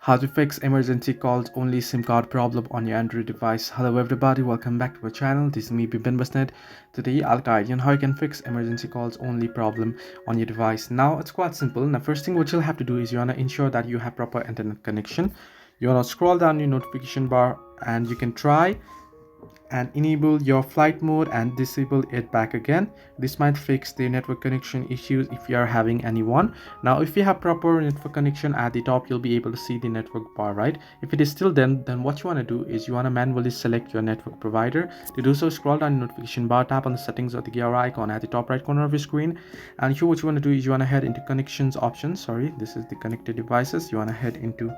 How to fix emergency calls only SIM card problem on your Android device. Hello everybody, welcome back to our channel. This is me Bipin Basnet. Today I'll guide you on how you can fix emergency calls only problem on your device. Now it's quite simple. Now first thing what you'll have to do is you want to ensure that you have proper internet connection. You want to scroll down your notification bar and you can try and enable your flight mode and disable it back again. This might fix the network connection issues if you are having any one. Now if you have proper network connection, at the top you'll be able to see the network bar, right? If it is still then what you want to do is you want to manually select your network provider. To do so, scroll down the notification bar, tap on the settings or the gear icon at the top right corner of your screen, and here what you want to do is you want to head into connections option. Sorry, this is the connected devices. You want to head into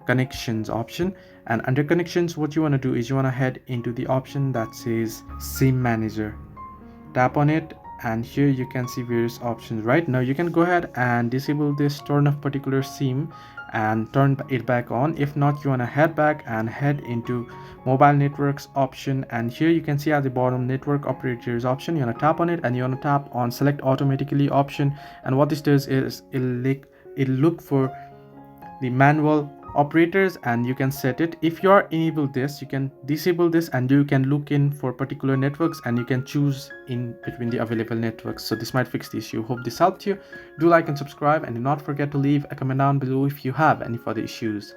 connections option, and under connections what you want to do is you want to head into the option that says SIM manager. Tap on it and here you can see various options. Right now you can go ahead and disable this turn off particular SIM and turn it back on. If not, you want to head back and head into mobile networks option, and here you can see at the bottom network operators option. You want to tap on it and you want to tap on select automatically option, and what this does is it'll look for the manual operators and you can set it. If you are enable this, you can disable this and you can look in for particular networks and you can choose in between the available networks. So this might fix the issue. Hope this helped you. Do like and subscribe, and do not forget to leave a comment down below if you have any further issues.